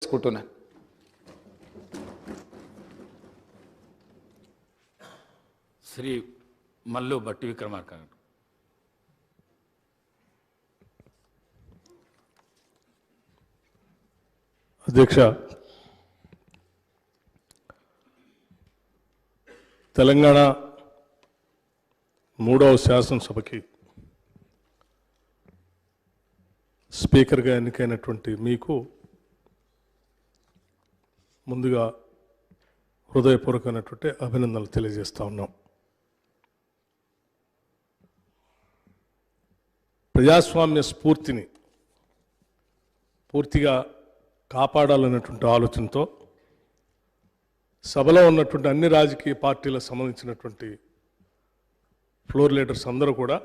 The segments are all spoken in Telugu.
చేసుకుంటున్నాను. శ్రీ మల్లు బట్టి విక్రమార్క గారు. అధ్యక్ష, తెలంగాణ 3వ శాసనసభకి స్పీకర్గా ఎన్నికైనటువంటి మీకు ముందుగా హృదయపూర్వకమైనటువంటి అభినందనలు తెలియజేస్తా ఉన్నాం. ప్రజాస్వామ్య స్ఫూర్తిని పూర్తిగా కాపాడాలన్నటువంటి ఆలోచనతో సభలో ఉన్నటువంటి అన్ని రాజకీయ పార్టీలకు సంబంధించినటువంటి ఫ్లోర్ లీడర్స్ అందరూ కూడా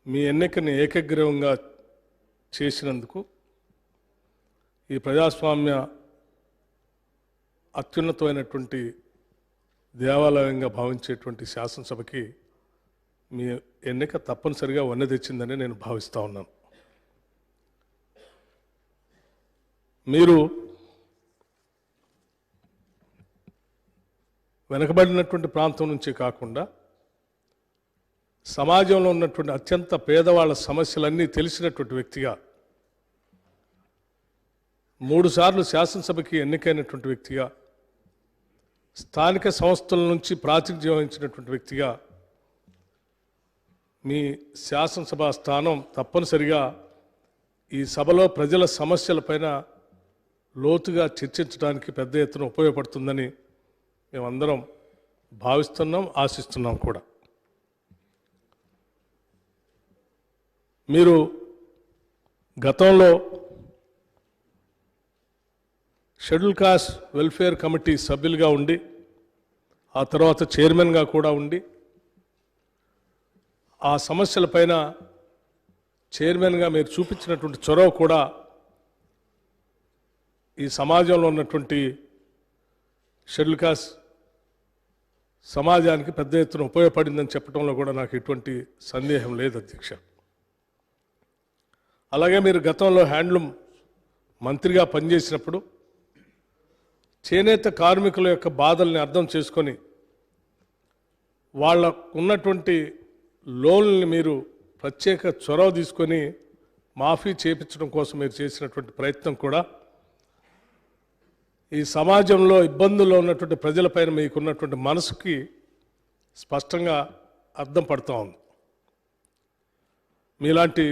మీ ఎన్నికని ఏకగ్రీవంగా చేసినందుకు ఈ ప్రజాస్వామ్య అత్యున్నతమైనటువంటి దేవాలయంగా భావించేటువంటి శాసనసభకి మీ ఎన్నిక తప్పనిసరిగా వన్నె తెచ్చిందని నేను భావిస్తూ ఉన్నాను. మీరు వెనకబడినటువంటి ప్రాంతం నుంచి కాకుండా సమాజంలో ఉన్నటువంటి అత్యంత పేదవాళ్ళ సమస్యలన్నీ తెలిసినటువంటి వ్యక్తిగా 3 సార్లు శాసనసభకి ఎన్నికైనటువంటి వ్యక్తిగా స్థానిక సంస్థల నుంచి ప్రాతినిధ్యం వహించినటువంటి వ్యక్తిగా మీ శాసనసభ స్థానం తప్పనిసరిగా ఈ సభలో ప్రజల సమస్యలపైన లోతుగా చర్చించడానికి పెద్ద ఎత్తున ఉపయోగపడుతుందని మేమందరం భావిస్తున్నాం, ఆశిస్తున్నాం కూడా. మీరు గతంలో షెడ్యూల్ కాస్ట్ వెల్ఫేర్ కమిటీ సభ్యులుగా ఉండి ఆ తర్వాత చైర్మన్గా కూడా ఉండి ఆ సమస్యలపైన చైర్మన్గా మీరు చూపించినటువంటి చొరవ కూడా ఈ సమాజంలో ఉన్నటువంటి షెడ్యూల్ కాస్ట్ సమాజానికి పెద్ద ఎత్తున ఉపయోగపడిందని చెప్పడంలో కూడా నాకు ఎటువంటి సందేహం లేదు అధ్యక్ష. అలాగే మీరు గతంలో హ్యాండ్లూమ్ మంత్రిగా పనిచేసినప్పుడు చేనేత కార్మికుల యొక్క బాధల్ని అర్థం చేసుకొని వాళ్ళకు ఉన్నటువంటి లోన్లని మీరు ప్రత్యేక చొరవ తీసుకొని మాఫీ చేయించడం కోసం మీరు చేసినటువంటి ప్రయత్నం కూడా ఈ సమాజంలో ఇబ్బందుల్లో ఉన్నటువంటి ప్రజలపైన మీకున్నటువంటి మనసుకి స్పష్టంగా అర్థం పడుతూ ఉంది. మీలాంటి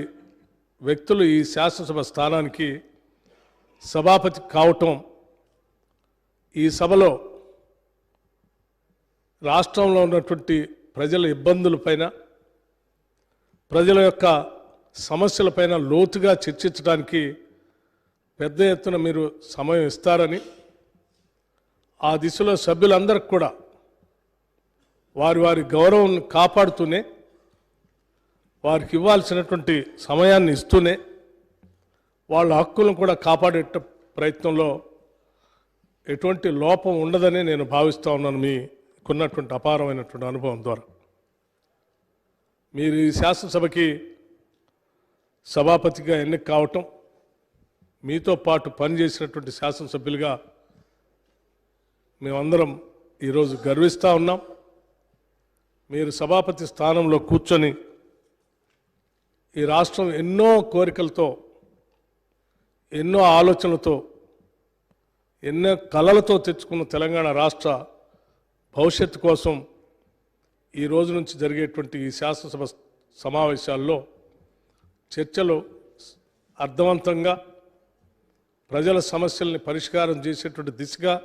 వ్యక్తులు ఈ శాసనసభ స్థానానికి సభాపతి కావటం ఈ సభలో రాష్ట్రంలో ఉన్నటువంటి ప్రజల ఇబ్బందులపైన ప్రజల యొక్క సమస్యలపైన లోతుగా చర్చించడానికి పెద్ద ఎత్తున మీరు సమయం ఇస్తారని, ఆ దిశలో సభ్యులందరికీ కూడా వారి వారి గౌరవం కాపాడుతూనే వారికి ఇవ్వాల్సినటువంటి సమయాన్ని ఇస్తూనే వాళ్ళ హక్కులను కూడా కాపాడే ప్రయత్నంలో ఎటువంటి లోపం ఉండదని నేను భావిస్తూ ఉన్నాను. మీకున్నటువంటి అపారమైనటువంటి అనుభవం ద్వారా మీరు ఈ శాసనసభకి సభాపతిగా ఎన్నిక కావటం, మీతో పాటు పనిచేసినటువంటి శాసనసభ్యులుగా మేమందరం ఈరోజు గర్విస్తూ ఉన్నాం. మీరు సభాపతి స్థానంలో కూర్చొని ఈ రాష్ట్రం ఎన్నో కోరికలతో, ఎన్నో ఆలోచనలతో, ఎన్నో కలలతో తెచ్చుకున్న తెలంగాణ రాష్ట్ర భవిష్యత్తు కోసం ఈ రోజు నుంచి జరిగేటువంటి ఈ శాసనసభ సమావేశాల్లో చర్చలు అర్థవంతంగా ప్రజల సమస్యల్ని పరిష్కారం చేసేటువంటి దిశగా